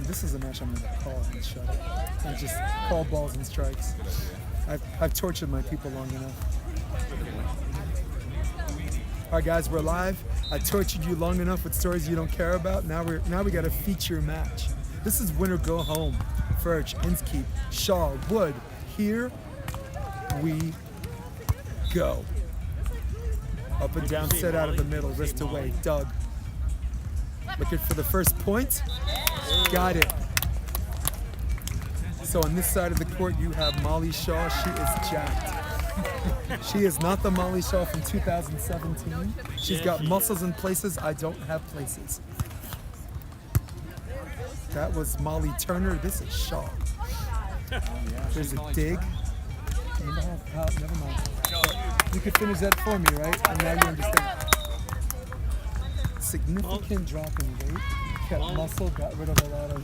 This is a match I'm going to call and shut up. And just call balls and strikes. I've tortured my people long enough. All right, guys, we're live. I tortured you long enough with stories you don't care about. Now we got a feature match. This is winner go home. Ferch, Inskeep, Shaw, Wood. Here we go. Up and down, set out of the middle, wrist away. Doug. Looking for the first point. Got it. So on this side of the court, you have Molly Shaw. She is jacked. She is not the Molly Shaw from 2017. She's got muscles in places I don't have places. That was Molly Turner. This is Shaw. There's a dig. Never mind. You could finish that for me, right? And now you understand. Significant drop in weight. Kept muscle, got rid of a lot of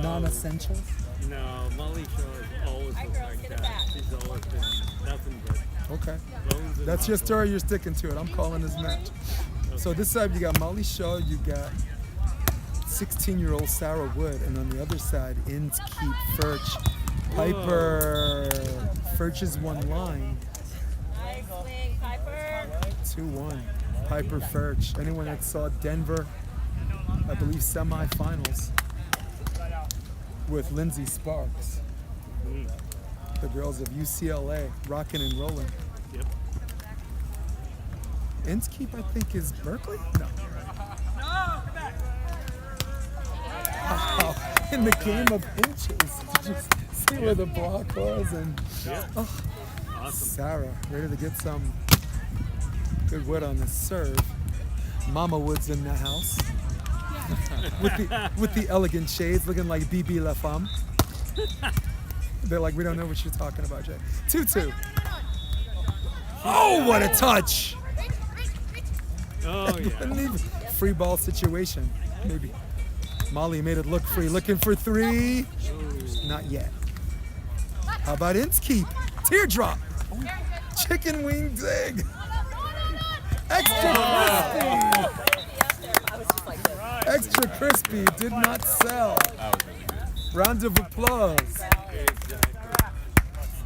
non-essentials. No, Molly Shaw has always looked like that. She's always been nothing but. Okay. That's your story, you're sticking to it. I'm calling this match. Okay. So this side you got Molly Shaw, you got 16-year-old Sarah Wood, and on the other side, Inskeep, Ferch, Piper. Ferch is one line. Nice swing, Piper. 2-1. Piper Ferch. Anyone that saw Denver, I believe, semifinals with Lindsay Sparks. The girls of UCLA, rocking and rolling. Yep. Inskeep, I think, is Berkeley? No. Wow. In the game of inches. Did you see where the block was? And Awesome. Sarah, ready to get some good wood on the serve. Mama Wood's in the house. with the elegant shades, looking like BB La Femme. They're like, we don't know what you're talking about, Jay. 2-2. Oh, what a touch! Oh, yeah. Free ball situation, maybe. Molly made it look free. Looking for three. Not yet. How about Inskeep? Teardrop. Chicken wing dig. Extra crispy. Extra crispy. Did not sell. Round of applause.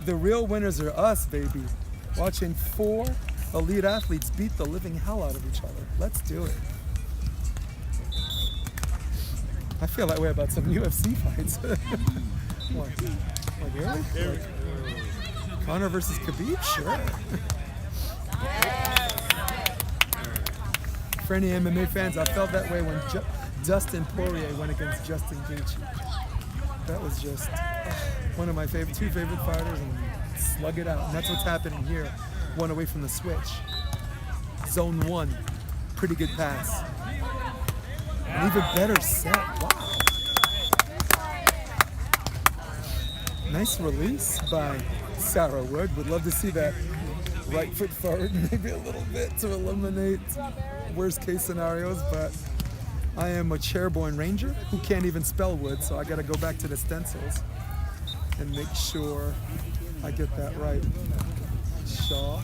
The real winners are us, baby. Watching 4 elite athletes beat the living hell out of each other. Let's do it. I feel that way about some UFC fights. What? Like really? Like Conor versus Khabib? Sure. For any MMA fans, I felt that way when Dustin Poirier went against Justin Gaethje. That was just one of my two favorite fighters, and slug it out. And that's what's happening here. One away from the switch. Zone 1, pretty good pass. An even better set. Wow. Nice release by Sarah Wood. Would love to see that right foot forward maybe a little bit to eliminate worst case scenarios, but I am a chairborne ranger who can't even spell wood, so I got to go back to the stencils and make sure I get that right. Shaw.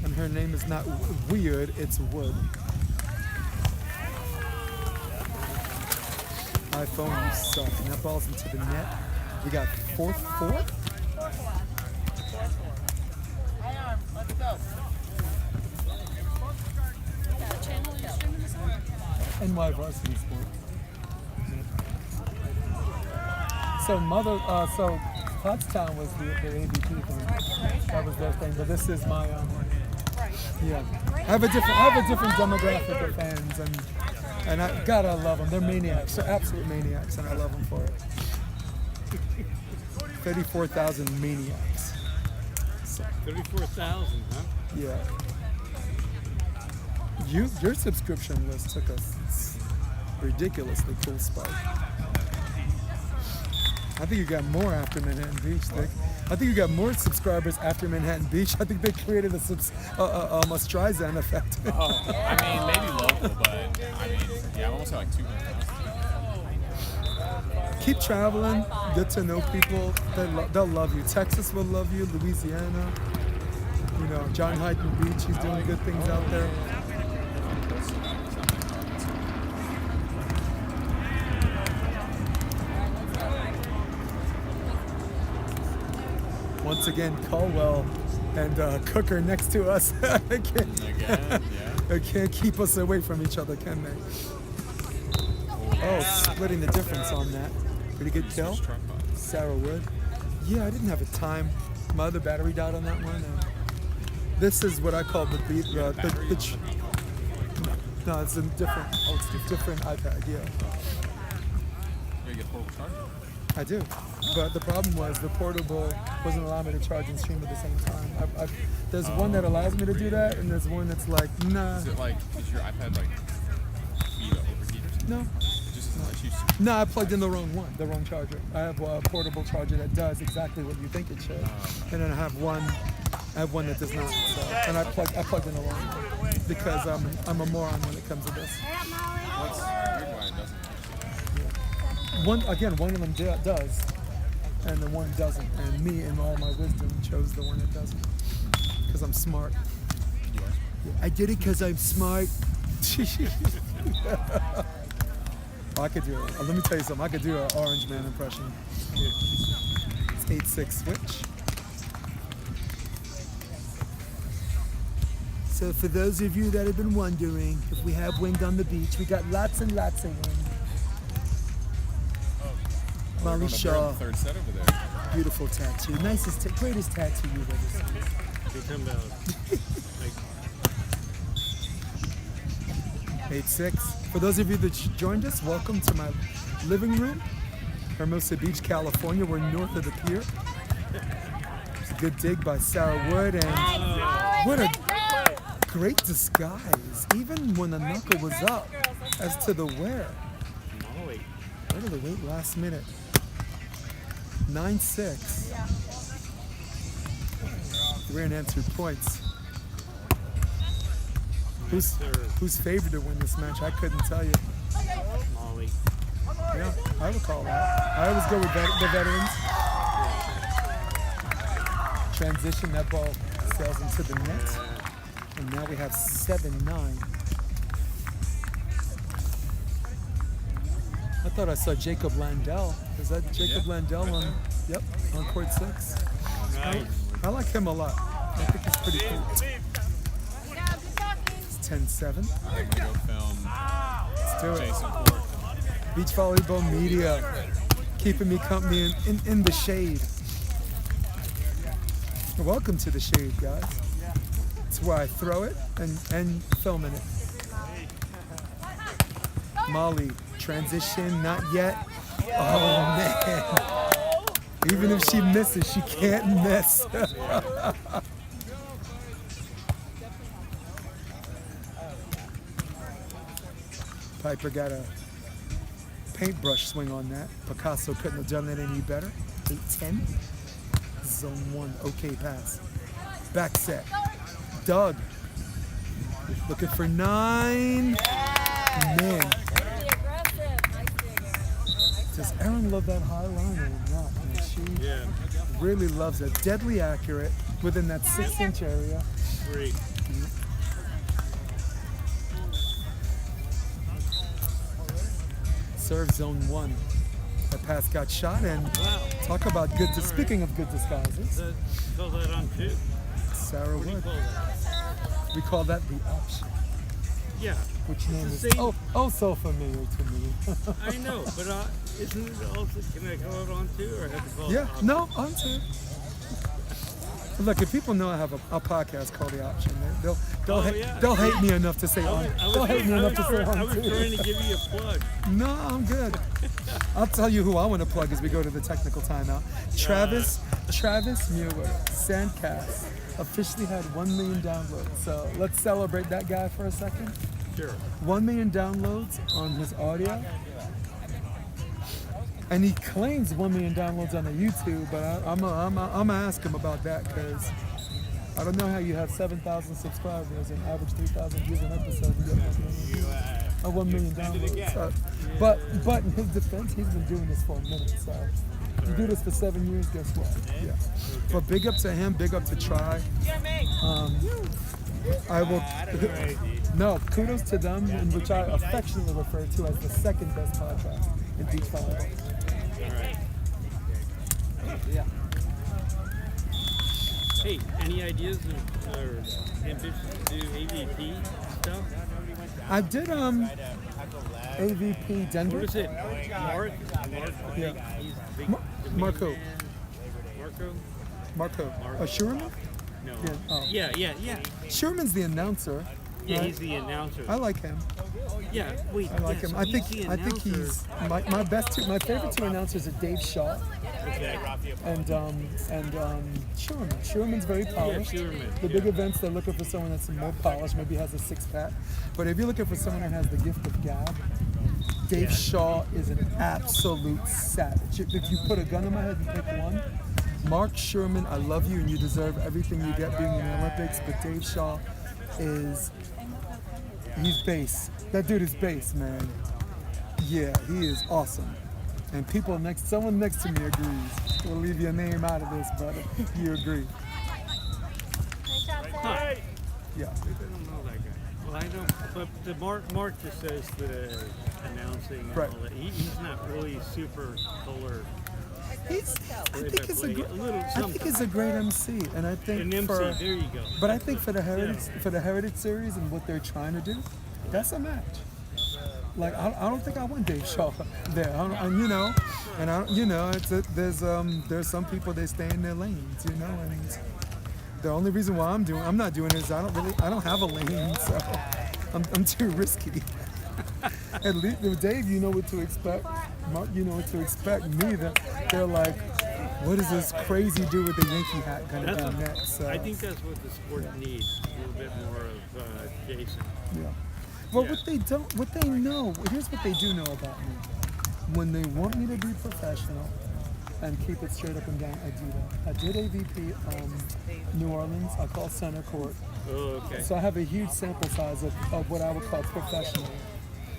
And her name is not weird, it's Wood. iPhone, you suck. And that ball's into the net. We got 4-4. Let's go. NY Varsity Sports. So so Pottstown was the AVP thing. That was their thing, but this is my yeah. I have a different demographic of fans, and I gotta love them. They're maniacs. They're absolute maniacs, and I love them for it. 34,000 maniacs. So, 34,000, huh? yeah. Your subscription list took a ridiculously cool spike. I think you got more after Manhattan Beach, Dick. I think you got more subscribers after Manhattan Beach. I think they created a Streisand effect. Oh, I mean, maybe local, but I mean, yeah, I've almost got like 200,000. Keep traveling, get to know people. They'll love you. Texas will love you. Louisiana. You know, John Hyden Beach. He's doing good things out there. once again, Caldwell and Cooker next to us. They can't keep us away from each other, can they? Oh, splitting the difference on that. Pretty good kill. Sarah Wood. Yeah, I didn't have a time. My other battery died on that one. And this is what I call the beat. No, it's a different. Oh, it's a different iPad. Yeah. You get a portable charger? I do, but the problem was the portable wasn't allowing me to charge and stream at the same time. There's one that allows me to do that, and there's one that's like, nah. Is it like, is your iPad like overheat or something? No. It just doesn't let you. No, I plugged in the wrong one, the wrong charger. I have a portable charger that does exactly what you think it should, and then I have one that does not. So, and I plugged in the wrong one because I'm a moron when it comes to this. What's weird why it doesn't? One of them does, and the one doesn't. And me, in all my wisdom, chose the one that doesn't, because I'm smart. You are. Yeah, I did it because I'm smart. I could do it. Let me tell you something. I could do an Orange Man impression. It's 8-6 switch. So for those of you that have been wondering if we have wind on the beach, we got lots and lots of wind. Molly Shaw, Third set over there. beautiful tattoo, greatest tattoo you've ever seen. They come out. 8-6. For those of you that joined us, welcome to my living room, Hermosa Beach, California. We're north of the pier. It's a good dig by Sarah Wood, and what a great disguise, even when the knuckle was up, as to the wear. Molly. Where did they wait last minute? 9-6. 3 unanswered points. Who's favored to win this match? I couldn't tell you. Molly. Yeah, I recall that. I always go with the veterans. Transition, that ball sails into the net. And now we have 7-9. I thought I saw Jacob Landell. Is that Jacob Landell on court 6? Nice. I like him a lot. I think he's pretty cool. It's 10-7. I'm gonna go film Let's do it. Jason Ford. Beach Volleyball Media, keeping me company in the shade. Welcome to the shade, guys. It's where I throw it and film in it. Molly, transition, not yet. Oh man. Even if she misses, she can't miss. Piper got a paintbrush swing on that. Picasso couldn't have done it any better. 8-10. Zone 1, okay pass. Back set. Doug. Looking for 9. Man. Does Erin love that high line or not? Man, she really loves it. Deadly accurate within that 6-inch area. Great. Serve zone 1. That pass got shot, and talk about good. Speaking of good disguises, Call that on 2. Sarah What do you Wood. call that? We call that the option. Yeah. Which name It's is the same- so familiar to me. I know, but isn't it also, can I call it on 2 or have to call Yeah, it on no, on to. Look, if people know I have a podcast called The Option, they'll hate me enough to say on. They'll hate me enough to say I on was too. trying to give you a plug. No, I'm good. I'll tell you who I want to plug as we go to the technical timeout. Travis Muir, Sandcast, officially had 1 million downloads. So let's celebrate that guy for a second. Sure. 1 million downloads on his audio. And he claims 1 million downloads on the YouTube, but I'm gonna ask him about that, because I don't know how you have 7,000 subscribers and average 3,000 views an episode and get 1 million downloads. So, but in his defense, he's been doing this for a minute. So you do this for 7 years, guess what? Yeah. But big up to him, big up to Try. I will. No, kudos to them, in which I affectionately refer to as the second best podcast in beach volleyball. All right. Yeah. Hey, any ideas or ambitions to do AVP stuff? I did AVP Denver. What is it? Mark? Yeah. He's the big, the main Marco. man. Marco. Marco. Sherman? No. Yeah, oh. Yeah. Sherman's the announcer. Yeah, right? he's the announcer. I like him. Yeah, wait. I like him. So I he's think the I think announcer. he's my favorite two announcers are Dave Shaw Okay. and Sherman. Sherman's very polished. Sherman, The big events, they're looking for someone that's more polished, maybe has a six-pack. But if you're looking for someone that has the gift of gab, Dave Shaw is an absolute savage. If you put a gun in my head and pick one, Mark Sherman, I love you and you deserve everything you get being in the Olympics, but Dave Shaw he's bass. That dude is bass, man. Yeah, he is awesome. And someone next to me agrees. We'll leave your name out of this, but you agree. Huh. Yeah. I don't know that guy. Well, I don't. But the Mark just says the announcing and Right. all that. He's not really super color. I think he's a great MC, and I think An MC. for There you go. but I think for the Heritage Series and what they're trying to do, that's a match. Like I don't think I want Dave Shaw there. There's some people they stay in their lanes, and the only reason why I'm not doing it is I don't have a lane, so I'm too risky. At least with Dave, you know what to expect. Mark, you know what to expect. Me, they're like, what is this crazy dude with the Yankee hat gonna do next? So, I think that's what the sport needs. A little bit more of Jason. yeah. Well, what they know, here's what they do know about me. When they want me to be professional and keep it straight up and down, I do that. I did AVP New Orleans. I call center court. Oh, okay. So I have a huge sample size of what I would call professional.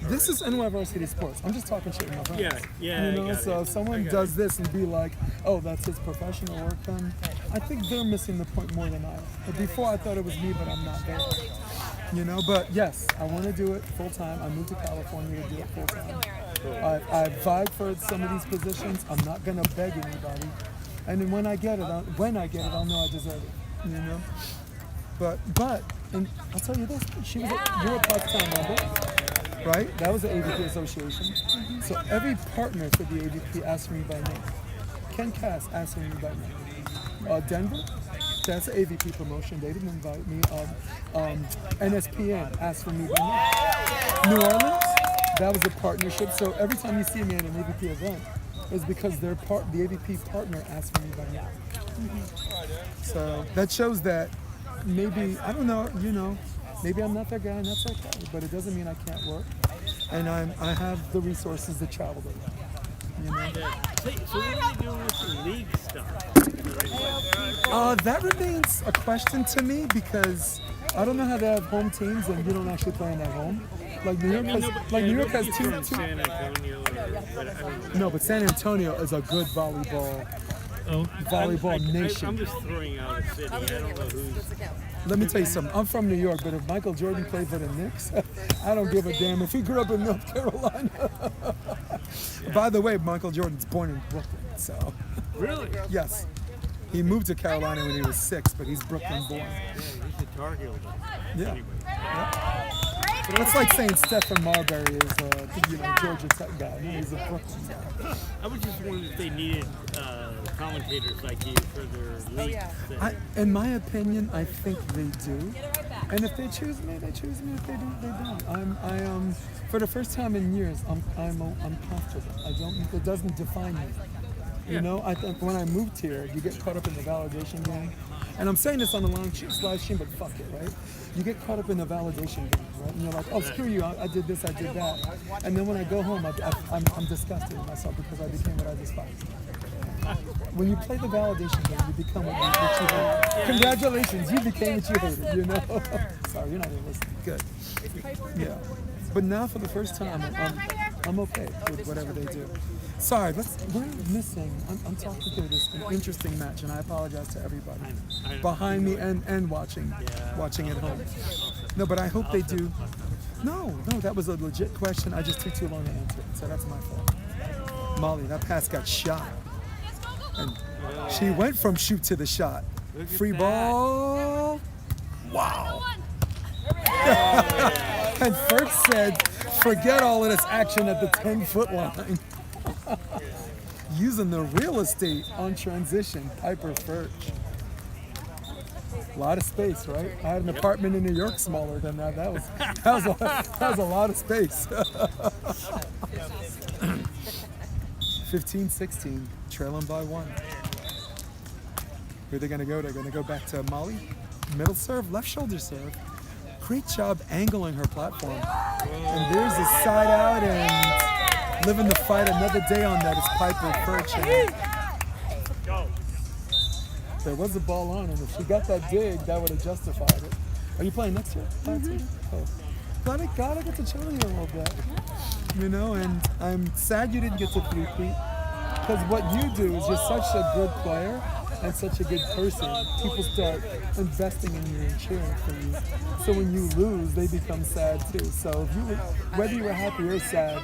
This is NY Varsity Sports. I'm just talking shit with my friends. Yeah, I got so it. if someone does this and be like, oh, that's his professional work, then I think they're missing the point more than I am. But before I thought it was me, but I'm not there. But yes, I want to do it full time. I moved to California to do it full time. I vied for some of these positions. I'm not gonna beg anybody. And then when I get it, I'll know I deserve it. But and I'll tell you this, you're a part-time member, right? That was the AVP Association. So every partner for the AVP asked me by name. Ken Cass asked me by name. Denver, that's an AVP promotion. They didn't invite me. NSPN asked for me by name. New Orleans, that was a partnership. So every time you see me at an AVP event, it's because the AVP partner asked for me by name. So that shows that maybe, I don't know, maybe I'm not that guy and that's okay, but it doesn't mean I can't work. And I have the resources to travel there. Hey, so what are you doing with the league stuff? That remains a question to me because I don't know how they have home teams and you don't actually play in at home. Like New York has two. San Antonio, but I don't know. No, but San Antonio is a good volleyball nation. I'm just throwing out a city. I don't know who's. Let me tell you something. I'm from New York, but if Michael Jordan played for the Knicks, I don't give a damn. If he grew up in North Carolina. By the way, Michael Jordan's born in Brooklyn, so. Really? Yes. He moved to Carolina when he was 6, but he's Brooklyn born. Yeah, he's a Tar Heel. Yeah. Anyway. It's like saying Stephen Marbury is a Georgia Tech guy. He's a Brooklyn guy. I was just wondering if they needed commentators like you for their league thing. In my opinion, I think they do. And if they choose me, they choose me. If they don't, they don't. For the first time in years, I'm comfortable. It doesn't define me. I think when I moved here, you get caught up in the validation game. And I'm saying this on the live stream, but fuck it, right? You get caught up in the validation game, right? And you're like, oh, screw you, I did this, I did that. And then when I go home, I'm disgusted with myself because I became what I despise. When you play the validation game, you become what you hate. Congratulations, you became what you hated, Sorry, you're not even listening. Good. Yeah. But now for the first time, I'm okay with whatever they do. Sorry, we're missing. I'm talking through this interesting match, and I apologize to everybody behind me and watching at home. No, but I hope they do. No, that was a legit question. I just took too long to answer it, so that's my fault. Molly, that pass got shot, and she went from shoot to the shot. Look at Free that. ball. Wow. And Ferch said, forget all of this action at the 10-foot line. Using the real estate on transition, Piper Ferch. A lot of space, right? I had an apartment in New York smaller than that. That was a lot of space. 15-16, trailing by 1. Where are they going to go? They're going to go back to Molly. Middle serve, left shoulder serve. Great job angling her platform. And there's a side out, and living the fight another day on that is Piper Ferch. And there was a ball on, and if she got that dig, that would have justified it. Are you playing next year? Oh. Glad I get to challenge you a little bit. You know, and I'm sad you didn't get to three-peat, because what you do is you're such a good player and such a good person. People start investing in you and cheering for you. So when you lose, they become sad too. So if you were, whether you were happy or sad,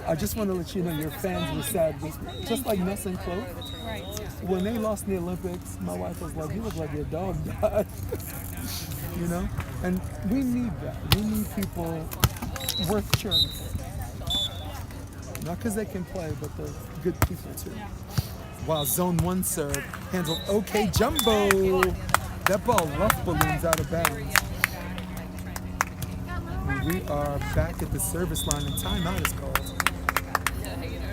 I just want to let you know your fans were sad with me. Just like Ness and Chloe. Right. When they lost in the Olympics, my wife was like, you look like your dog died. You know? And we need that. We need people worth cheering for. Not because they can play, but they're good people too. Wow, zone 1 serve. Handled okay, Jumbo. That ball rough balloons out of bounds. And we are back at the service line, and timeout is called.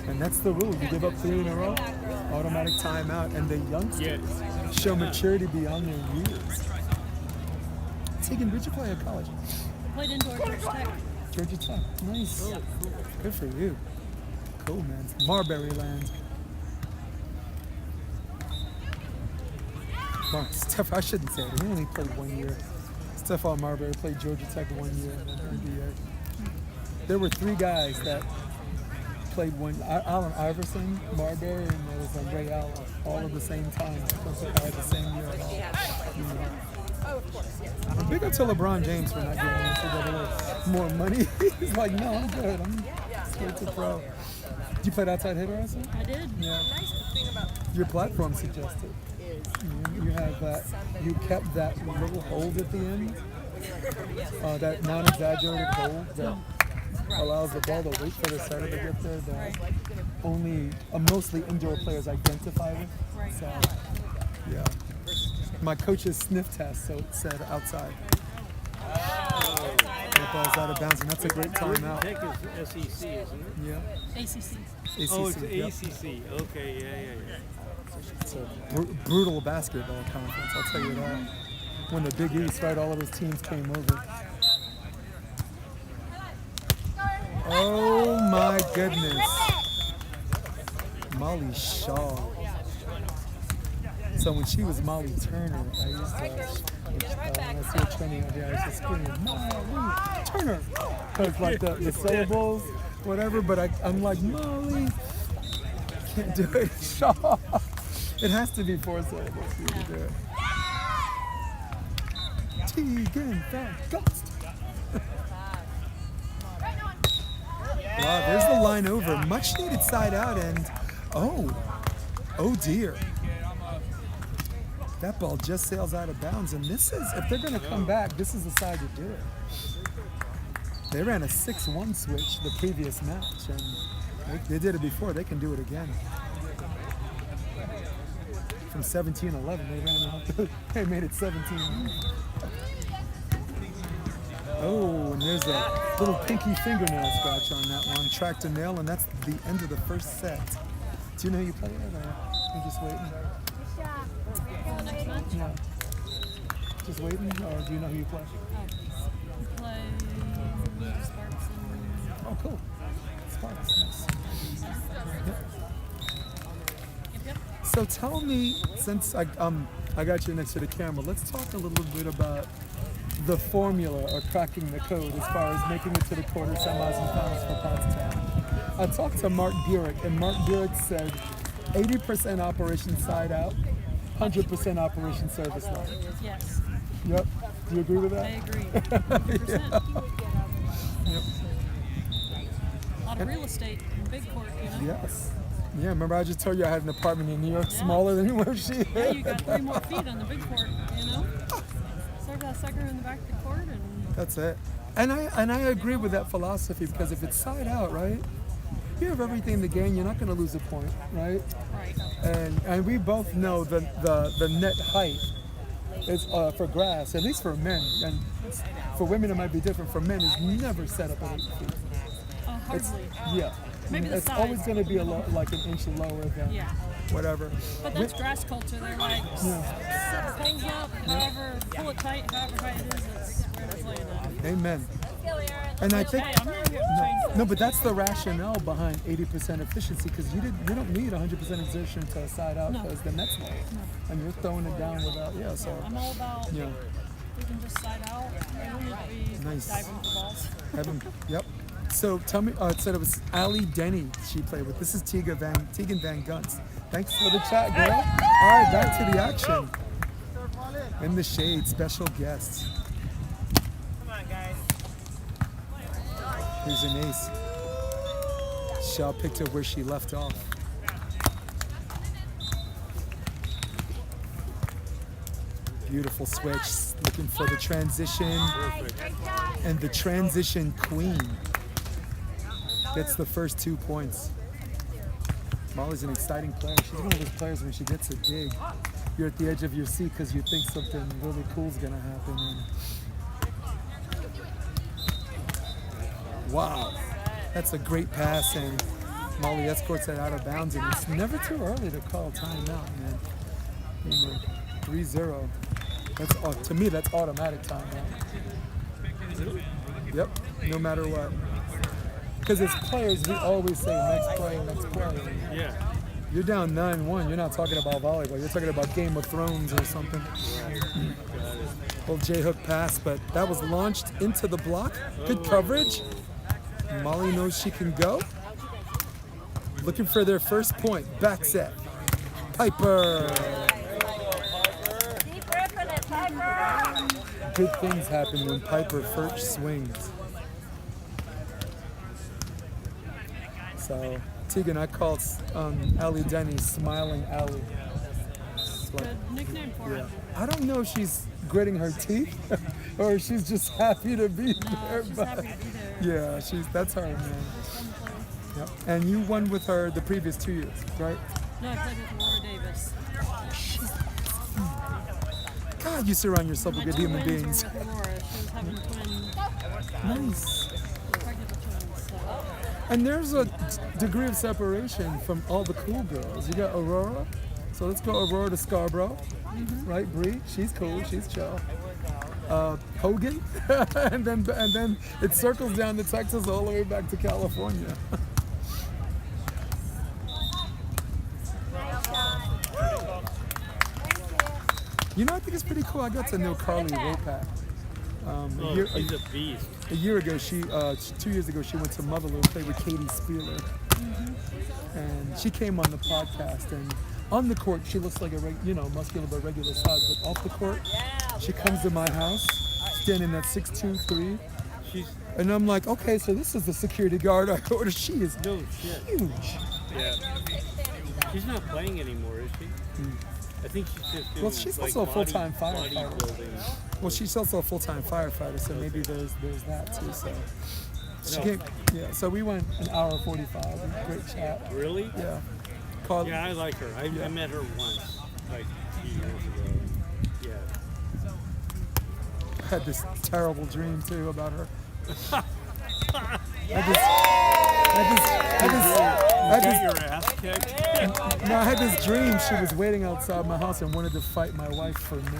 And that's the rule. You give up 3 in a row, automatic timeout. And the youngsters show maturity beyond their years. Tegan, where'd you play at college? Played indoor Georgia Tech. Georgia Tech. Nice. Good for you. Cool, man. Marbury land. Steph, I shouldn't say it. He only played 1 year. Stephon Marbury played Georgia Tech 1 year in the NBA. There were 3 guys that played Allen Iverson, Marbury, and there was Ray Allen, all at the same time. All the same year. You know. And big up to LeBron James for not getting into more money. He's like, no, I'm good. I'm straight to pro. Did you play outside hitter also? I did. Yeah. Your platform suggested. You have that. You kept that little hold at the end. That non-exaggerated hold that allows the ball to wait for the setter to get there. That only mostly indoor players identify with. Right. So, yeah. My coach's sniff test, so it said outside. That ball's out of bounds, and that's a great timeout. Tech is SEC, isn't it? Yeah. ACC. Oh, it's yep. ACC. Okay, yeah. It's a brutal basketball conference, I'll tell you that. When the Big East, right, all of those teams came over. Oh my goodness. Molly Shaw. So when she was Molly Turner, I used to, when I see her training out here, I used to scream, Molly Turner. Because like the syllables, whatever, but I'm like, Molly, can't do it, Shaw. It has to be 4 syllables for you to do it. Tegan Van Ghost. Wow, there's the line over. Much needed side out, and oh dear. That ball just sails out of bounds, and this is, if they're going to come back, this is the side to do it. They ran a 6-1 switch the previous match, and they did it before. They can do it again. From 17-11, they ran out. They made it 17. Oh, and there's a little pinky fingernail scratch on that one. Tracked a nail, and that's the end of the first set. Do you know who you play with, or you just waiting? For the next match? Yeah. Just waiting, or do you know who you play? We play Sparks and... Oh, cool. Sparks, nice. Yep. So tell me, since I got you next to the camera, let's talk a little bit about the formula or cracking the code as far as making it to the quarter, semis, and finals for Pottstown. I talked to Mark Burek, and Mark Burek said 80% operation side out, 100% operation service line. Yes. Yep. Do you agree with that? I agree. 100%. Yep. A lot of real estate in big court, you know? Yes. Yeah, remember I just told you I had an apartment in New York smaller than where she is. Yeah, you got 3 more feet on the big court, you know? Serve that sucker in the back of the court and That's it. And I agree with that philosophy because if it's side out, right, you have everything to gain. You're not going to lose a point, right? right. And we both know the net height is for grass, at least for men, and for women it might be different. For men, is never set up at 8 feet. It's, Hardly. yeah. Maybe the it's size. always going to be like an inch lower than Yeah. whatever. But that's grass culture. They're like, pulls up, however, pull it tight, however high it is, that's where they're playing at. Amen. And I think Hey, I'm not here to change no, but that's the rationale behind 80% efficiency because you don't need 100% exertion to side out No. because the net's low, and you're throwing it down without So I'm all about, yeah, we can just side out. We don't need to be Nice. diving for balls. Yep. So tell me, it said it was Allie Denny she played with. This is Tegan Van Gunst. Thanks for the chat, girl. All right, back to the action. In the shade, special guests. Come on, guys. Here's an ace. Shaw picked up where she left off. Beautiful switch, looking for the transition, and the transition queen gets the first 2 points. Molly's an exciting player. She's one of those players when she gets a dig, you're at the edge of your seat because you think something really cool is gonna happen. And wow, that's a great pass, and Molly escorts it out of bounds, and it's never too early to call timeout, man. 3-0. That's to me, that's automatic timeout. Yep, no matter what. Because as players, we always say next play, next play. Yeah. You're down 9-1. You're not talking about volleyball. You're talking about Game of Thrones or something. Well, J-hook pass, but that was launched into the block. Good coverage. Molly knows she can go. Looking for their first point. Back set. Piper. Keep ripping it, Piper. Good things happen when Piper Ferch swings. So, Tegan, I called Allie Denny Smiling Allie. Good nickname for her. I don't know if she's gritting her teeth or if she's just happy to be No, there. she's but happy to be there. yeah, that's her, man. It's fun to play. Yep. And you won with her the previous 2 years, right? No, I played with Laura Davis. God, you surround yourself with My good 2 human wins beings. were with Laura. She was having Nice. pregnant with twins. So. And there's a degree of separation from all the cool girls. You got Aurora. So let's go Aurora to Scarborough. Right, Bree? She's cool. She's chill. Hogan. and then it circles down to Texas all the way back to California. You know, I think it's pretty cool. I got to know Carly Wopak. Oh, she's a beast. A year ago, 2 years ago, she went to Motherloo and played with Katie Spieler. And she came on the podcast, and on the court, she looks like a muscular but regular size. But off the court, she comes to my house, standing at 6'2", She's and I'm like, okay, so this is the security guard I ordered. She is no shit. huge. Yeah. She's not playing anymore, is she? I think she's just doing Well, she's like also a full-time firefighter. bodybuilding. Well, she's also a full-time firefighter, so maybe there's that too. So she No. came, so we went an hour 45. Great chat. Really? Yeah. Called, Yeah, I like her. I met her once, like a few years ago. Yeah. had this terrible dream too about her. Get your ass kicked. No, I had this dream. She was waiting outside my house and wanted to fight my wife for me.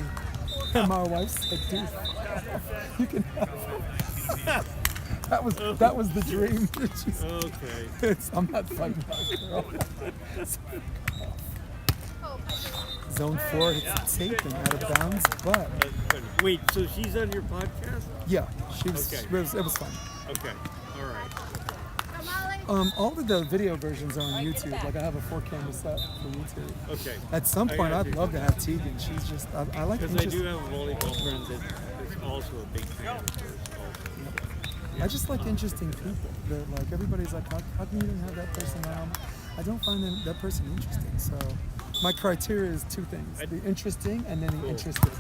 And my wife said, "Dude, you can have her." That was the dream. Okay. I'm not fighting that girl. Zone 4 hits the tape and out of bounds, but Wait, so she's on your podcast? yeah, she was. Okay. It was fun. Okay. All right. All of the video versions are on YouTube. Like I have a 4-camera set for YouTube. Okay. At some I point, got I'd you. love to have Tegan. She's just, I like Because I interesting. do have a volleyball friend that is also a big fan of hers. Also. I just like interesting people. That like everybody's like, how can you even have that person around? I don't find that person interesting. So my criteria is two things: the interesting and then the interested.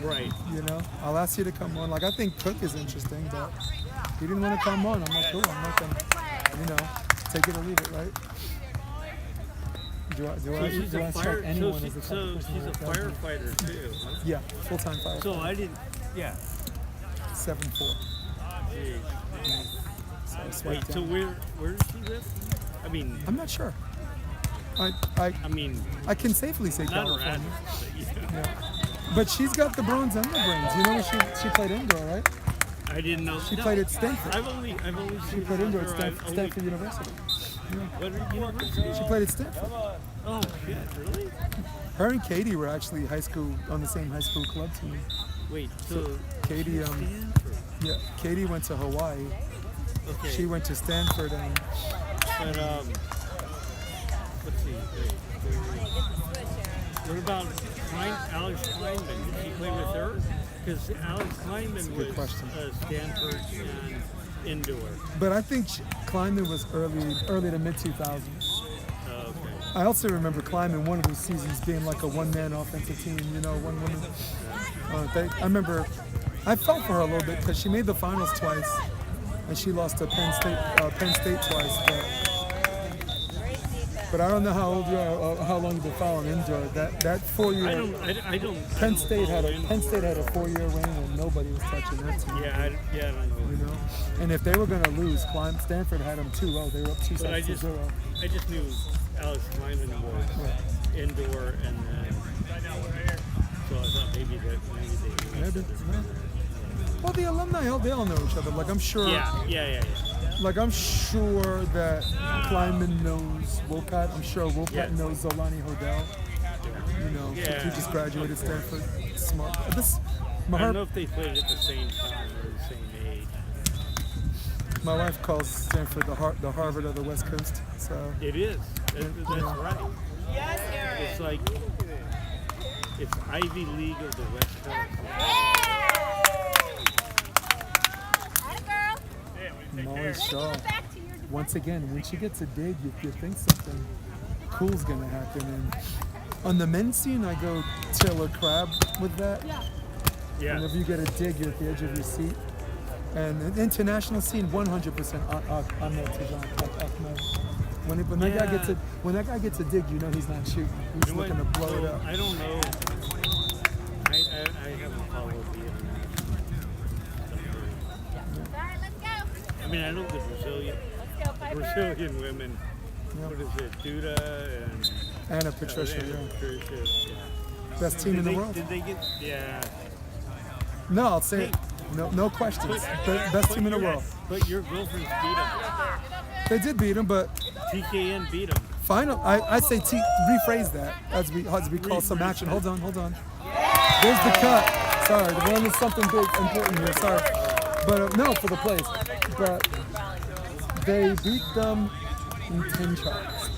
Right. You know, I'll ask you to come on. Like I think Cook is interesting, but he didn't want to come on. I'm like, cool. I'm not gonna, take it or leave it, right? Do I strike anyone as a so she's a firefighter too. Huh? Yeah, full-time firefighter. So I didn't. Yeah. 7'4". Gee. So I Wait. swiped So down. where does she live? I mean. I'm not sure. I mean. I can safely say Not California. around. Yeah. But she's got the bronze and the brains. You know, she played indoor, right? I didn't know. She played at Stanford. I've only She seen played indoor at her. Stanford University. What university? She played at Stanford. Oh shit! Really? Her and Katie were actually on the same high school club team. Wait. So Katie, Stanford. yeah, Katie went to Hawaii. Okay. She went to Stanford and But let's see. Wait. What about Alex Kleinman? Did she play with her? Because Alex Kleinman good was question. Stanford and indoor. But I think Kleinman was early to mid 2000s. Okay. I also remember Kleinman one of those seasons being like a one-man offensive team, one woman. I remember I felt for her a little bit because she made the finals twice and she lost to Penn State twice. But I don't know how old you are, or how long you've been following indoor. That 4 year. I don't. Penn State had a 4-year reign and nobody was touching that team. Yeah, I don't know. You know, and if they were going to lose, Stanford had them 2-0. They were up 2 But I sets to 0. just knew Alex Kleinman was indoor, and then so I thought maybe they. Maybe. Well, the alumni, they all know each other. Like I'm sure. Yeah. Like I'm sure that Kleinman knows Wolcott. I'm sure Wolcott knows Zolani Hodel. He just graduated Stanford. Smart. I don't know if they played at the same time or the same age. My wife calls Stanford the Harvard of the West Coast. So It is. That's right. It's like it's Ivy League of the West Coast. Molly Shaw. Once again, when she gets a dig, you think something cool's gonna happen. And on the men's scene, I go Taylor Crabb with that. Yeah. Whenever you get a dig, you're at the edge of your seat. And the international scene, 100% Ahmed Tijan. When that guy gets a dig, you know he's not shooting. He's looking to blow it up. I don't know. I haven't followed the international. I mean, I know the Brazilian women. Yeah. What is it? Duda and Anna Patricia, Patricia. best team in the world. Did they get? Yeah. No, I'll say it. No questions. Best team in the world. But your girlfriends beat them. They did beat him, but TKN beat them. final. I say rephrase that as we call some action. Hold on. There's the cut. Sorry, the one is something big important here. Sorry, but no for the plays. But they beat them in 10 tries.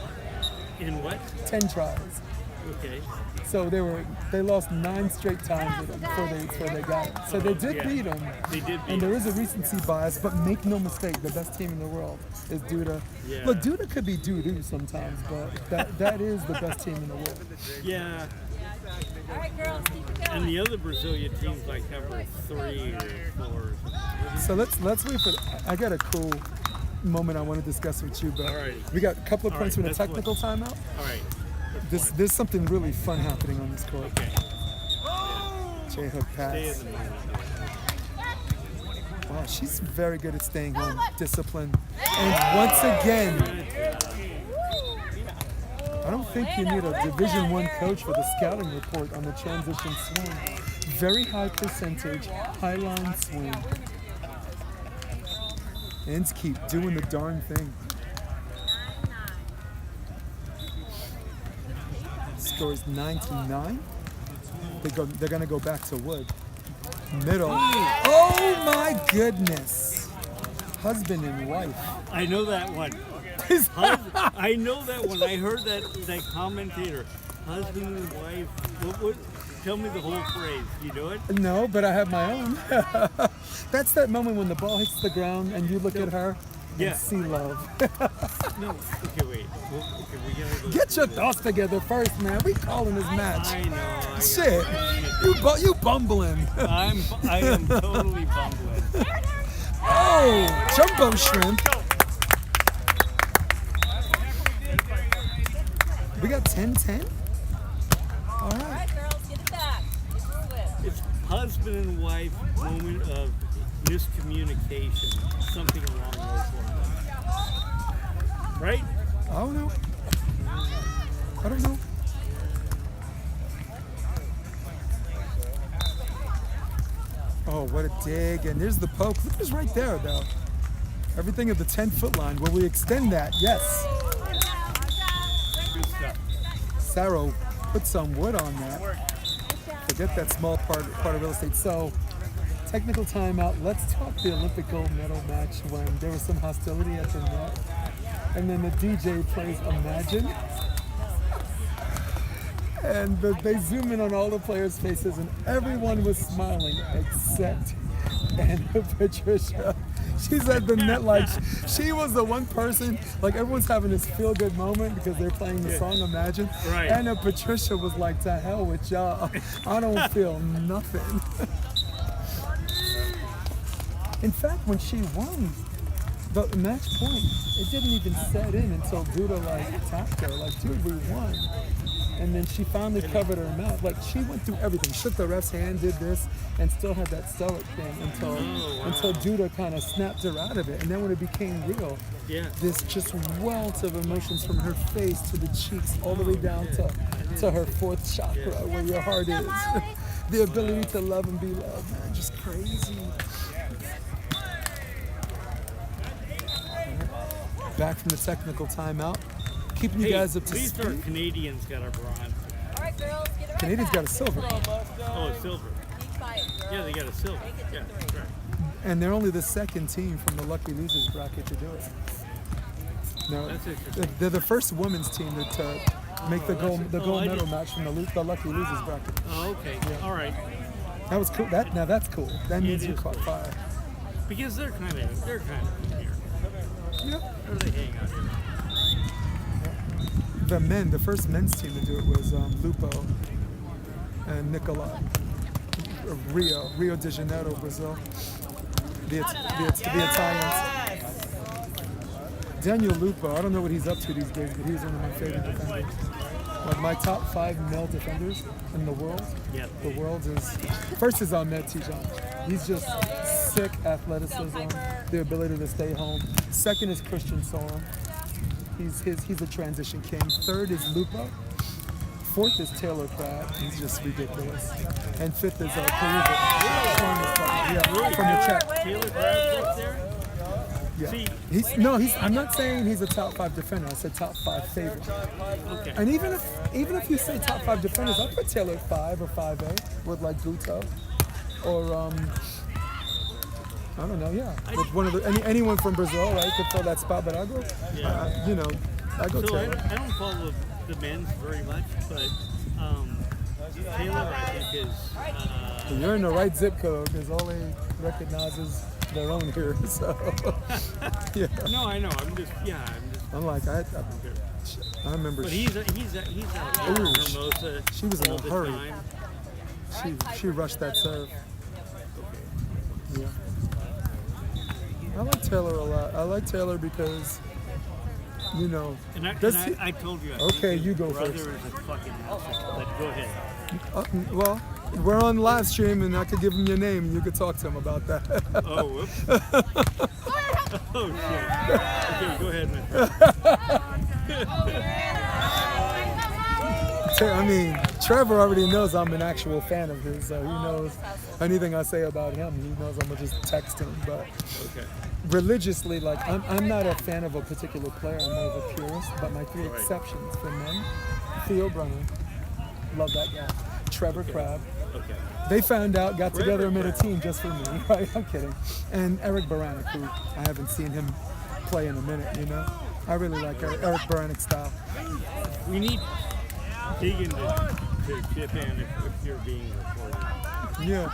In what? 10 tries. Okay. So they lost 9 straight times with them before they got it. So they did beat them. They did beat And there is a recency bias, but make no mistake, the best team in the world is Duda. Yeah. Look, Duda could be doo-doo sometimes, but that is the best team in the world. Yeah. All right, girls, keep it going. And the other Brazilian teams like number 3 or 4. So let's wait for. I got a cool moment I want to discuss with you, but All right. we got a couple of All points right, from a that's technical timeout. All right. There's something really fun happening on this court. Okay. J-hook Stay in pass. the moment. Wow, she's very good at staying home, disciplined, and once again. I don't think you need a Division I coach for the scouting report on the transition swing. Very high percentage, high line swing. Inskeep doing the darn thing. Score is 9-9. They're gonna go back to Wood. Middle. Oh my goodness. Husband and wife. I know that one. I know that one. I heard that commentator. Husband and wife. What? tell me the whole phrase. You know it? No, but I have my own. That's that moment when the ball hits the ground and you look at her Yeah. and see love. No. Okay, wait. Well, okay, we gotta go Get your through thoughts together first, man. We calling this this. match. I know. I got Shit, shit. you bumbling. I am totally bumbling. Oh, jumbo shrimp. We got 10-10? All All right. right, girls, get it back. Get the switch. It's husband and wife moment of miscommunication, something along those lines. Right? I don't know. I don't know. Oh, what a dig. And there's the poke. Look who's right there, though. Everything at the 10-foot line. Will we extend that? Yes. Good stuff. Saro put some wood on that. Forget that small part of real estate. So, technical timeout. Let's talk the Olympic gold medal match when there was some hostility at the net. And then the DJ plays Imagine. And they zoom in on all the players' faces, and everyone was smiling except Anna Patricia. She's at the net like she was the one person, like everyone's having this feel-good moment because they're playing the song Imagine. Right. Anna Patricia was like, to hell with y'all. I don't feel nothing. In fact, when she won the match point, it didn't even set in until Duda like tapped her, like, dude, we won. And then she finally covered her mouth. Like, she went through everything. Shook the ref's hand, did this, and still had that stoic thing until Duda kind of snapped her out of it. And then when it became real, Yeah. this just wealth of emotions from her face to the cheeks, all the way down to her fourth chakra, where your heart is. The ability to love and be loved, man, just crazy. Back from the technical timeout. Keeping you Hey, guys up at to least our speed. Canadians got a bronze. All right, girls, get it right Canadians back. got a silver. Oh, a silver. Keep fighting, girls. Yeah, they got a silver. Yeah, that's right. And they're only the second team from the lucky losers bracket to do it. No, That's interesting. they're the first women's team to make the gold I medal didn't- match from the lucky losers bracket. Oh, okay. All right. That was cool. That's cool. That means It you is caught cool. fire. Because they're kind of from here. Yep. Or they hang out here. The first men's team to do it was Lupo and Nicola. Rio de Janeiro, Brazil. The Italians. Daniel Lupo, I don't know what he's up to these days, but he was one of my favorite defenders. Like my top 5 male defenders in the world. Yeah. The world is first is Ahmed Tijan. He's just sick athleticism, the ability to stay home. Second is Christian Sorum. He's a transition king. Third is Lupo. Fourth is Taylor Pratt. He's just ridiculous. And fifth is Peruvian. Yeah, from the Czech. Taylor Crab's up there? Yeah. See, I'm not saying he's a top 5 defender. I said top 5 favorite. okay. And even if you say top 5 defenders, I'll put Taylor 5 or 5A with like Guto or I don't know, yeah, with one of anyone from Brazil, right, could fill that spot. But I go, I go So Taylor. I don't follow the men's very much, but Taylor, I think, is. You're in the right zip code because all they recognize is their own here. So yeah, No, I know. I'm just. I'm like I remember. But he's out here in Hermosa. she was in all a the hurry. time. She rushed that serve. Yeah. I like Taylor a lot. I like Taylor because, you know, And I told you. I Okay, think his you go brother first. is a fucking asshole. But go ahead. well, we're on live stream and I could give him your name and you could talk to him about that. Oh, whoops. Oh shit. Okay, go ahead, man. I mean, Trevor already knows I'm an actual fan of his, so he knows anything I say about him. He knows I'm gonna just text him. But Okay. religiously, like I'm not a fan of a particular player. I'm more of a purist. But my 3 Right. exceptions for men: Theo Brennan, love that guy. Trevor Crabb. Okay. They found out, got together and made a Crabb. team just for me. Right? I'm kidding. And Eric Baranek, who I haven't seen him play in a minute. You know, I really like Eric Baranek's style. We need Tegan to chip in if you're being recorded. Yeah.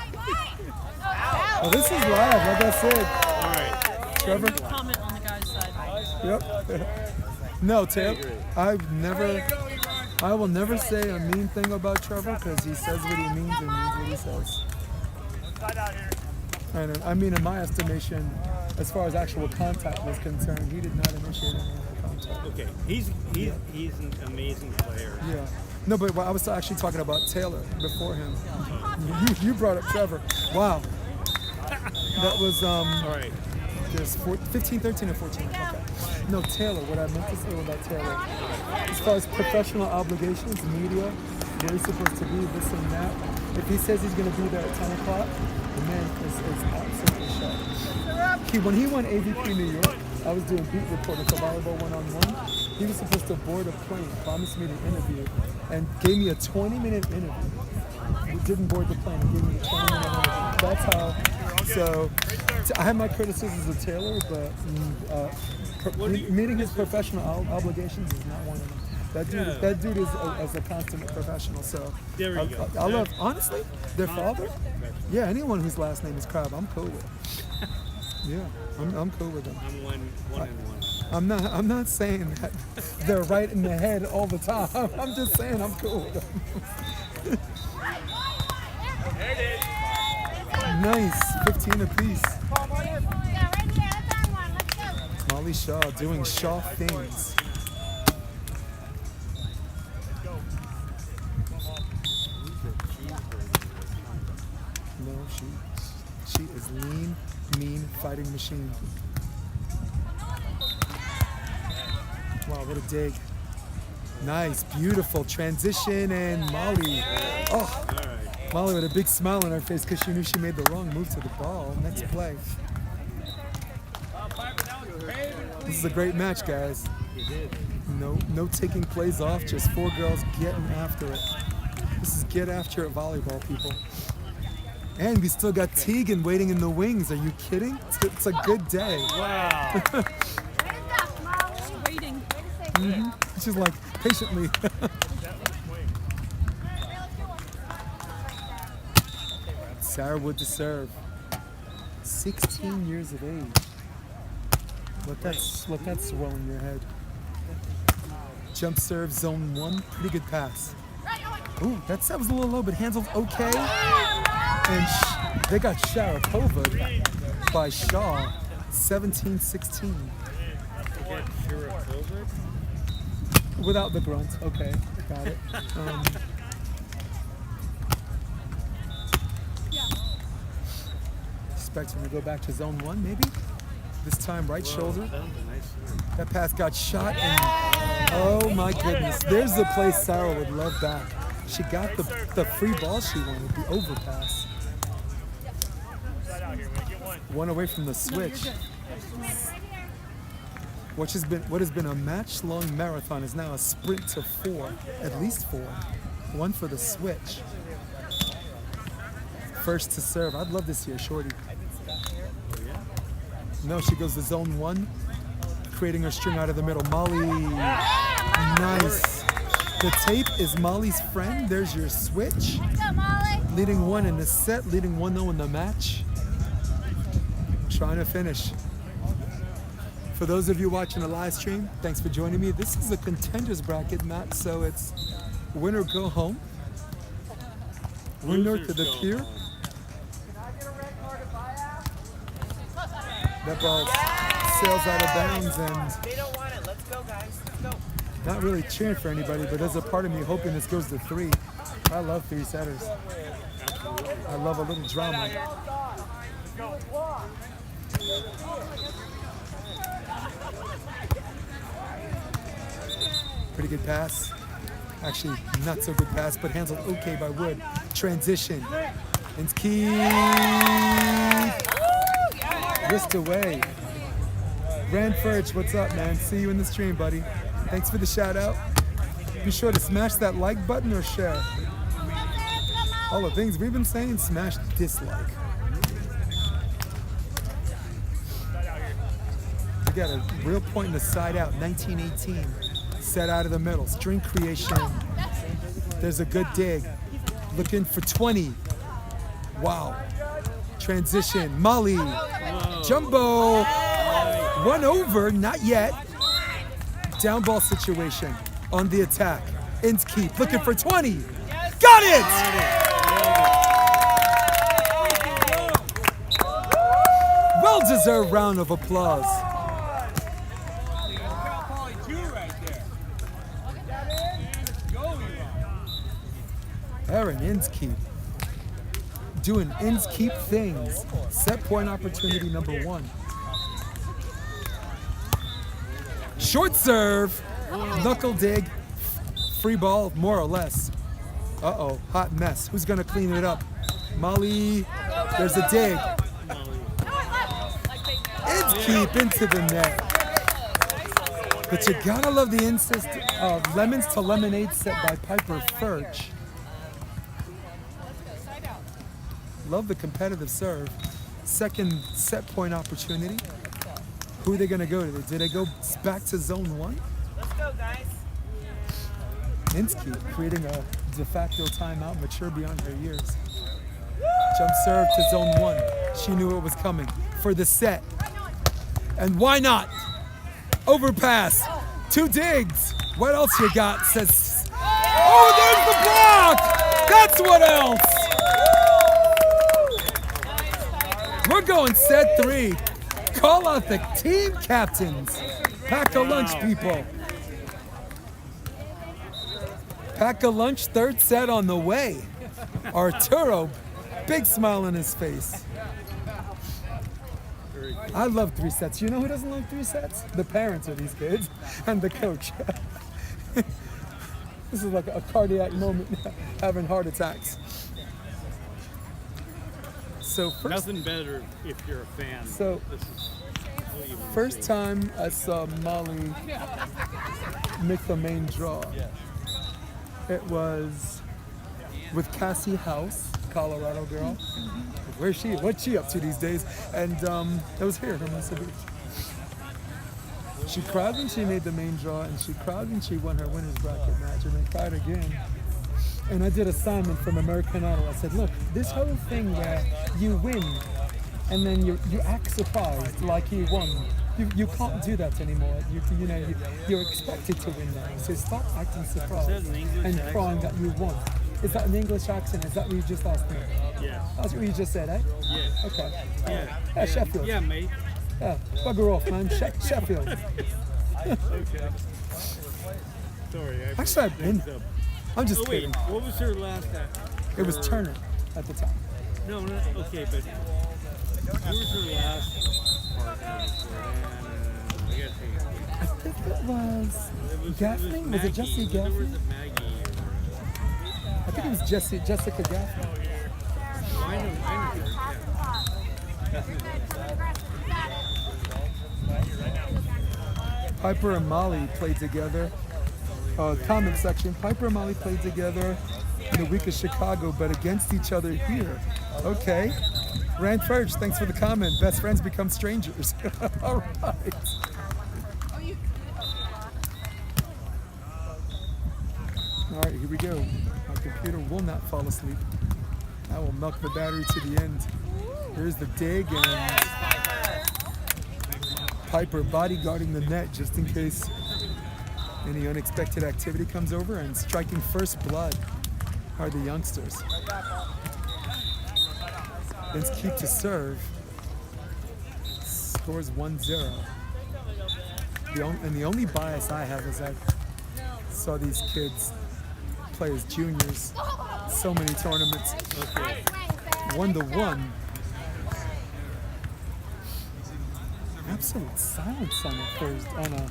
Oh, this is live, like I said. All right. Trevor? Comment on the guy's side. Yep. No, Taylor, I will never say a mean thing about Trevor because he says what he means and means what he says. And I mean, in my estimation, as far as actual contact was concerned, he did not initiate any of the contact. Okay. He's an amazing player. Yeah. No, but I was actually talking about Taylor before him. You brought up Trevor. Wow. That was All right. there's 15, 13, and 14. Okay. No, Taylor. What I meant to say about Taylor, as far as professional obligations, media, where he's supposed to be, this and that. If he says he's going to be there at 10 o'clock, the man is absolutely shut. When he won AVP New York, I was doing beat reporting for volleyball one-on-one. He was supposed to board a plane, promised me the interview, and gave me a 20-minute interview. He didn't board the plane, he gave me a 20-minute interview. That's how. So I have my criticisms of Taylor, but meeting his professional obligations is not one of them. That dude is a consummate professional. So There we go. I love, honestly, their father. Yeah, anyone whose last name is Crab, I'm cool with. Yeah, I'm cool with them. I'm one and one. I'm not saying that they're right in the head all the time. I'm just saying I'm cool with them. Nice, 15 apiece. Molly Shaw doing Shaw things. No, she is lean, mean, fighting machine. Wow, what a dig. Nice, beautiful transition, and Molly. Oh, Molly with a big smile on her face because she knew she made the wrong move to the ball. Next play. This is a great match, guys. No taking plays off, just four girls getting after it. This is get after it volleyball, people. And we still got Tegan waiting in the wings. Are you kidding? It's a good day. Wow. She's waiting. She's like, patiently. Sarah Wood to serve. 16 years of age. Let that swell in your head. Jump serve, zone 1. Pretty good pass. Ooh, that was a little low, but handled okay. And they got Sharapova by Shaw, 17-16. Without the grunt. Okay, got it. Expect him to go back to zone 1, maybe? This time right shoulder. That pass got shot, and oh my goodness. There's the play Sarah would love back. She got the free ball she wanted, the overpass. One away from the switch. What has been a match-long marathon is now a sprint to 4, at least 4. One for the switch. First to serve. I'd love to see a shorty. No, she goes to zone 1, creating her string out of the middle. Molly, nice. The tape is Molly's friend. There's your switch. Leading 1 in the set, leading 1-0 in the match. Trying to finish. For those of you watching the live stream, thanks for joining me. This is a contenders bracket match, so it's winner go home. Winner to the pier. That ball sails out of bounds, and They don't want it. Let's go, guys. Let's go. not really cheering for anybody, but there's a part of me hoping this goes to 3. I love 3 setters. I love a little drama. Pretty good pass. Actually, not so good pass, but handled okay by Wood. Transition. Inskeep. Wrist away. Rand Ferch, what's up, man? See you in the stream, buddy. Thanks for the shout out. Be sure to smash that like button or share. All the things we've been saying, smash dislike. We got a real point in the side out, 1918. Set out of the middle, string creation. There's a good dig. Looking for 20. Wow. Transition. Molly. Jumbo. One over. Not yet. Down ball situation. On the attack. Inskeep. Looking for 20. Got it! Well-deserved round of applause. Aaron Inskeep doing Inskeep things. Set point opportunity number 1. Short serve, knuckle dig, free ball, more or less. Uh-oh, hot mess. Who's gonna clean it up? Molly, there's a dig. Inskeep into the net. But you gotta love the insist lemons to lemonade set by Piper Ferch. Love the competitive serve. Second set point opportunity. Who are they gonna go to? Do they go back to zone 1? Let's go, guys. Inskeep creating a de facto timeout, mature beyond her years. Jump serve to zone 1. She knew it was coming for the set. And why not? Overpass. 2 digs. What else you got? Says, oh, there's the block. That's what else. We're going set 3. Call out the team captains. Pack a lunch, people. Pack a lunch, third set on the way. Arturo, big smile on his face. I love 3 sets. You know who doesn't love 3 sets? The parents of these kids and the coach. This is like a cardiac moment, having heart attacks. So first, Nothing better if you're a fan. So This is what you wanna first see. time I saw Molly make the main draw. It was with Cassie House, Colorado girl. Where's she? What's she up to these days? And it was here, Hermosa Beach. She cried when she made the main draw, and she cried when she won her winner's bracket match, and then cried again. And I did a Simon from American Idol. I said, look, this whole thing where you win and then you act surprised like you won, you can't do that anymore. You're expected to win now. So stop acting surprised an English and accent? crying that you won. Is that an English accent? Is that what you just asked me? Yeah. That's what you just said, eh? Yeah. Okay. Yeah. Yeah, Sheffield. Yeah, mate. Yeah, bugger off, man. Sheffield. Okay. Sorry. Actually, I've been. I'm just Oh wait, kidding. what was her last act? It was Turner at the time. No, okay, but what was her last partner before that? I gotta think. I think it was Gaffney. Was it Jesse Or Gaffney? was it Maggie? I think it was Jessica Gaffney. I know her, yeah. Piper and Molly played together. Comment section. Piper and Molly played together in the week of Chicago, but against each other here. Okay. Rand Ferch, thanks for the comment. Best friends become strangers. All right. All right, here we go. My computer will not fall asleep. I will milk the battery to the end. Here's the dig, and Piper bodyguarding the net just in case any unexpected activity comes over, and striking first blood are the youngsters. Inskeep to serve. Scores 1-0. And the only bias I have is I saw these kids play as juniors so many tournaments. Okay. 1-1. Absolute silence on a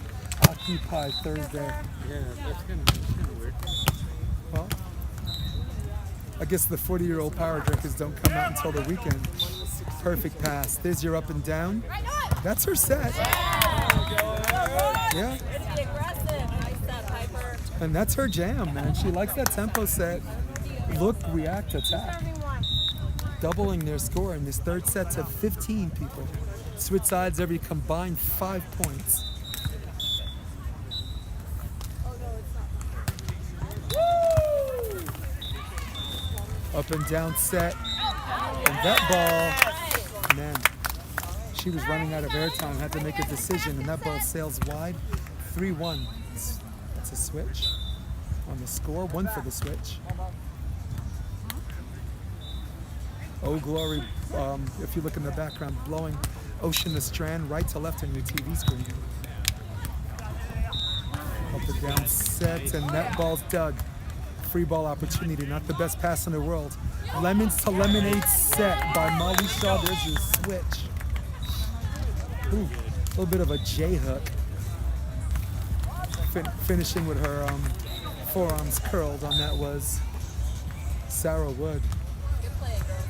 Occupy Thursday. Yeah, that's kind of weird. Well, I guess the 40-year-old power drinkers don't come out until the weekend. Perfect pass. There's your up and down. That's her set. Yeah. It's the aggressive. Nice set, Piper. And that's her jam, man. She likes that tempo set. Look, react, attack. Doubling their score in this third set to 15 people. Switch sides every combined 5 points. Up and down set. And that ball, man, she was running out of airtime, had to make a decision, and that ball sails wide. 3-1. That's a switch on the score. 1 for the switch. Oh, glory. If you look in the background, blowing Ocean the Strand right to left on your TV screen. Up and down set, and that ball's dug. Free ball opportunity, not the best pass in the world. Lemons to lemonade set by Molly Shaw. There's your switch. Ooh, a little bit of a J hook. Finishing with her forearms curled on that was Sarah Wood. Good play, girl.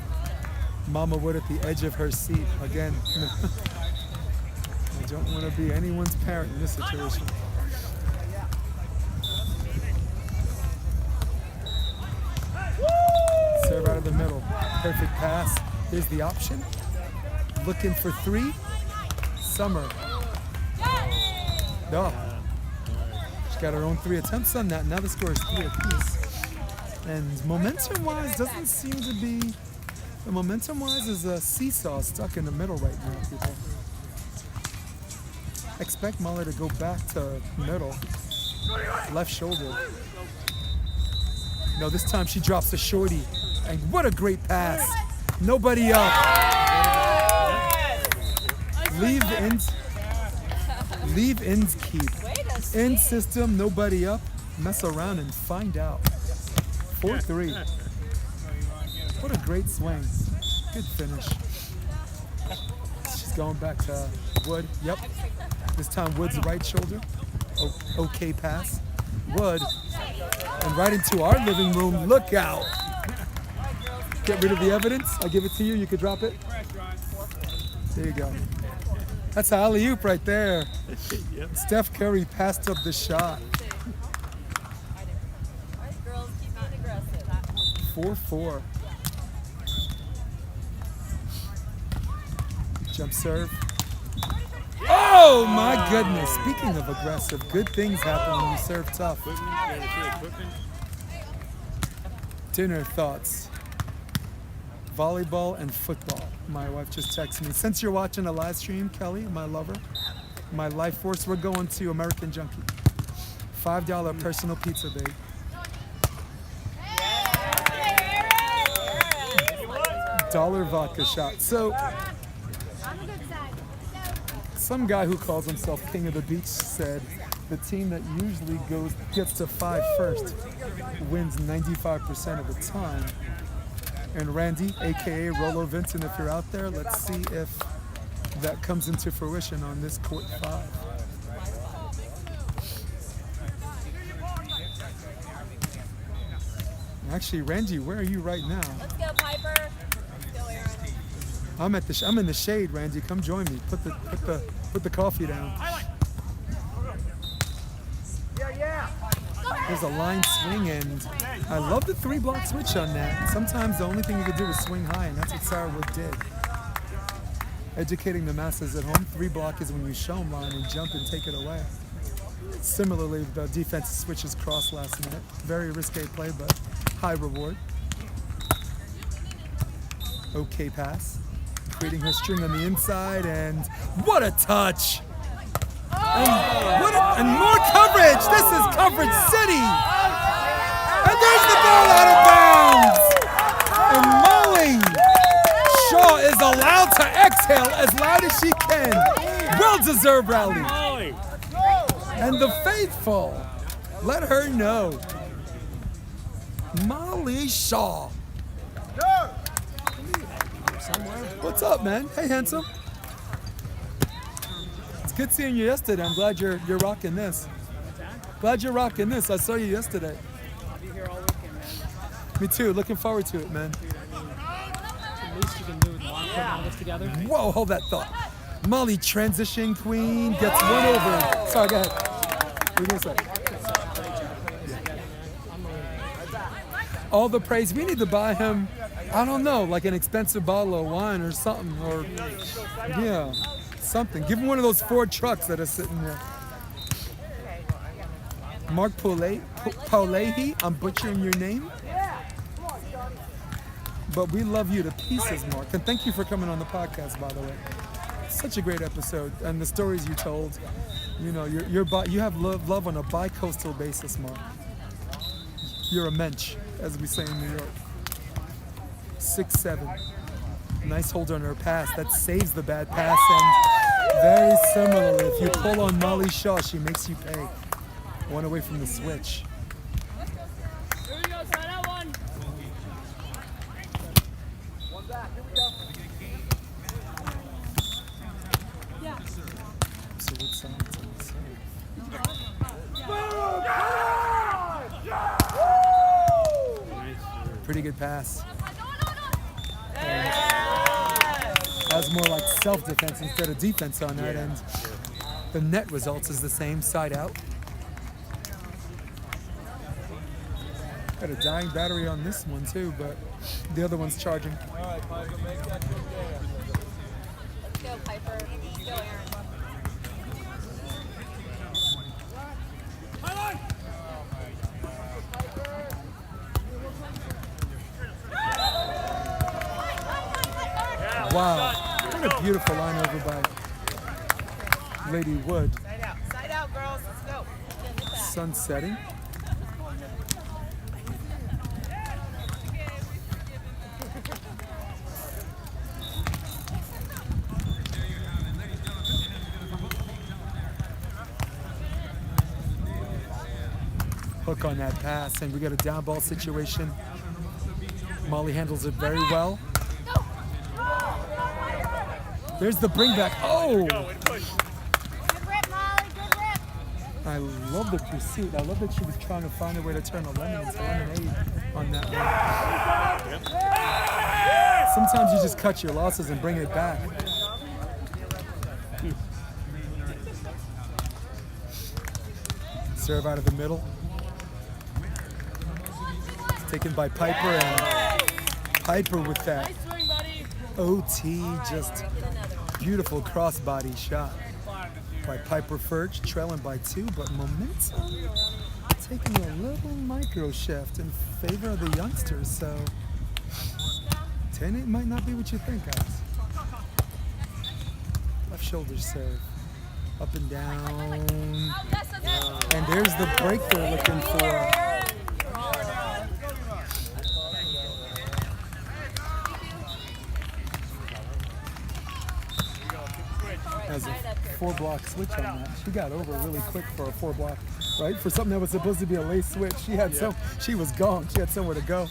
Mama Wood at the edge of her seat. Again, I don't want to be anyone's parent in this situation. Serve out of the middle. Perfect pass. Here's the option. Looking for 3. Summer. No. She got her own 3 attempts on that. Now the score is 3 apiece. And momentum-wise doesn't seem to be... The momentum-wise is a seesaw stuck in the middle right now, people. Expect Molly to go back to middle. Left shoulder. No, this time she drops a shorty. And what a great pass. Nobody up. Leave Inskeep. In system, nobody up. Mess around and find out. 4-3. What a great swing. Good finish. She's going back to Wood. Yep. This time Wood's right shoulder. Okay pass. Wood. And right into our living room. Look out. Get rid of the evidence. I'll give it to you. You can drop it. There you go. That's an alley-oop right there. Yep. Steph Curry passed up the shot. All right, girls, keep being aggressive. 4-4. Jump serve. Oh my goodness. Speaking of aggressive, good things happen when you serve tough. Dinner thoughts. Volleyball and football. My wife just texted me. Since you're watching a live stream, Kelly, my lover, my life force, we're going to American Junkie. $5 personal pizza, babe. $1 vodka shot. So, some guy who calls himself King of the Beach said the team that usually gets to 5 first wins 95% of the time. And Randy, aka Rolo Vincent, if you're out there, let's see if that comes into fruition on this court 5. Actually, Randy, where are you right now? Let's go, Piper. Let's go, Aaron. I'm in the shade, Randy. Come join me. Put the coffee down. There's a line swing, and I love the 3-block switch on that. Sometimes the only thing you can do is swing high, and that's what Sarah Wood did. Educating the masses at home, 3-block is when you show them line and jump and take it away. Similarly, the defensive switches cross last minute. Very risque play, but high reward. Okay pass. Creating her string on the inside, and what a touch! And more coverage! This is coverage city! And there's the ball out of bounds! And Molly Shaw is allowed to exhale as loud as she can. Well-deserved rally. And the faithful, let her know. Molly Shaw. What's up, man? Hey, handsome. It's good seeing you yesterday. I'm glad you're rocking this. Glad you're rocking this. I saw you yesterday. I'll be here all weekend, man. Me too. Looking forward to it, man. Dude, I mean, the least you can do is want to put all this together. Whoa, hold that thought. Molly, transition queen, gets one over. Sorry, go ahead. What are you going to say? All the praise. We need to buy him, I don't know, like an expensive bottle of wine or something. Or, yeah, something. Give him one of those Ford trucks that are sitting there. Mark Paulehi, I'm butchering your name. But we love you to pieces, Mark. And thank you for coming on the podcast, by the way. Such a great episode. And the stories you told, you know, you have love on a bi-coastal basis, Mark. You're a mensch, as we say in New York. 6'7". Nice hold on her pass. That saves the bad pass. And very similarly, if you pull on Molly Shaw, she makes you pay. One away from the switch. Here we go, try that one. One back. Here we go. Yeah. So what side's on the side? Nice. Pretty good pass. Has more like self-defense instead of defense on that end. The net results is the same, side out. Got a dying battery on this one too, but the other one's charging. All right, Piper, make that good there. Let's go, Piper. Let's go, Aaron. Wow, what a beautiful line over by Lady Wood. Side out, girls. Let's go. Sun setting. Hook on that pass, and we got a down ball situation. Molly handles it very well. There's the bring back. Oh! Good rip, Molly. Good rip. I love the pursuit. I love that she was trying to find a way to turn a lemon into lemonade on that one. Sometimes you just cut your losses and bring it back. Serve out of the middle. It's taken by Piper, and Piper with that Nice swing, buddy. OT, just beautiful crossbody shot by Piper Ferch, trailing by 2, but momentum taking a little micro shift in favor of the youngsters, so 10-8 might not be what you think, guys. Left shoulder serve, up and down, and there's the break they're looking for. Has a 4-block switch on that. She got over really quick for a 4-block, right? For something that was supposed to be a late switch, she had she was gone. She had somewhere to go.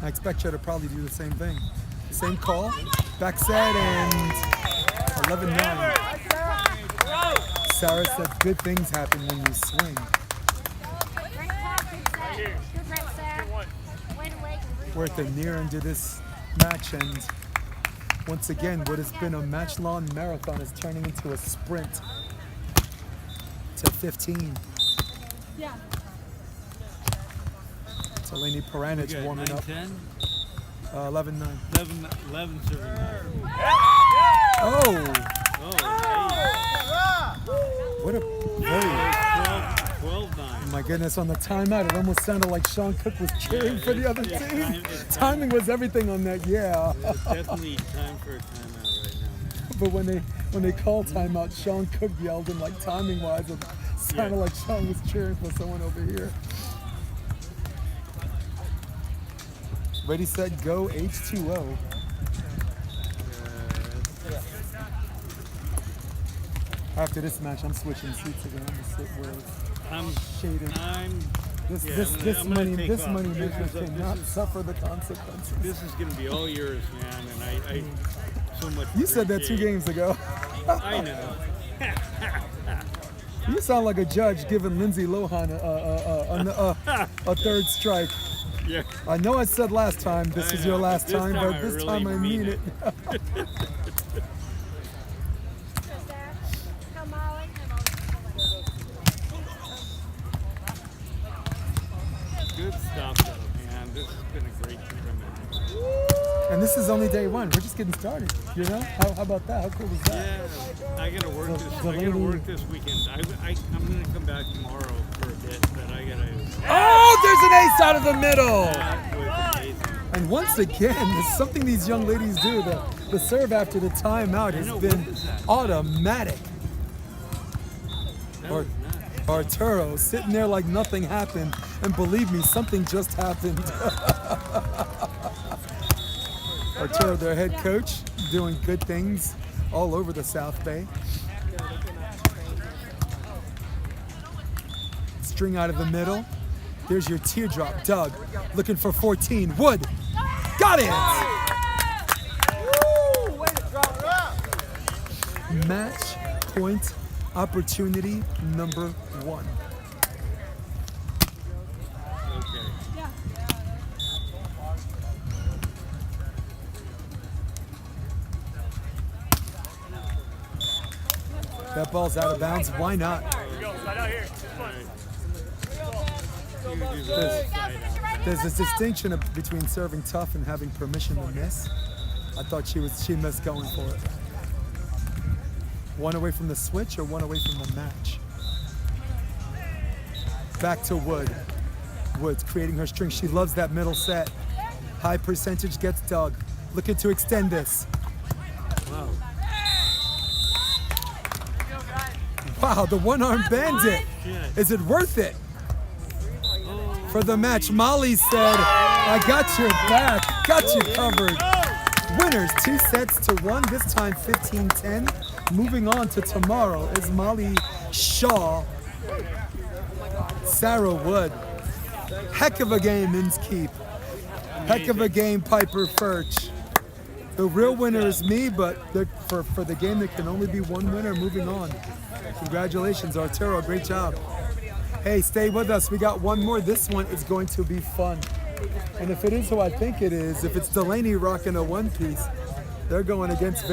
I expect her to probably do the same thing. Same call, back set, and 11-9. Sarah said good things happen when you swing. Great pop, good set. Good rip, Sarah. Way to wake. We're at the near end of this match, and once again, what has been a match-long marathon is turning into a sprint to 15. Yeah. Delaney Peranich warming up. 10, 11-9. 11 serving nine. Oh, Oh, what a very, 12, 9. my goodness, on the timeout, it almost sounded like Sean Cook was cheering for the other team. Timing was everything on that, yeah. It's definitely time for a timeout right now, man. But when they called timeout, Sean Cook yelled, and like timing-wise, it sounded like Sean was cheering for someone over here. Ready, set, go, H2O. After this match, I'm switching seats again. I'm gonna sit where I'm shaded. This I'm gonna money take this off. money This maker is- cannot this is- suffer the consequences. This is gonna be all yours, man, and I so much. You said that 2 appreciate games ago. it. I know. You sound like a judge giving Lindsay Lohan a third strike. Yeah. I know I said last time this I is your know, last but this time, time but I this really time I mean mean it. Go, Sarah. Go, Molly. Good stuff, though, man. This has been a great tournament. And this is only day 1. We're just getting started. You know? How about that? How cool is that? Yeah, I gotta work The- this. the I gotta lady- work this weekend. I'm gonna come back tomorrow for a bit, but I gotta. Oh, there's an ace out of the middle. That was amazing. And once again, there's something these young ladies do. The serve after the timeout has been automatic. Arturo sitting there like nothing happened, and believe me, something just happened. Arturo, their head coach, doing good things all over the South Bay. String out of the middle. There's your teardrop. Doug looking for 14. Wood. Got it! Match point opportunity number 1. That ball's out of bounds. Why not? There's this distinction between serving tough and having permission to miss. I thought she missed going for it. One away from the switch or one away from the match. Back to Wood. Wood's creating her string. She loves that middle set. High percentage gets Doug. Looking to extend this. Wow, the one-arm bandit. Is it worth it? For the match, Molly said, I got your back, got you covered. Winners 2 sets to 1, this time 15-10. Moving on to tomorrow is Molly Shaw, Sarah Wood. Heck of a game, Inskeep. Heck of a game, Piper Ferch. The real winner is me, but for the game there can only be one winner. Moving on. Congratulations, Arturo, great job. Hey, stay with us. We got one more. This one is going to be fun. And if it is who I think it is, if it's Delaney rocking a one-piece, they're going against Van.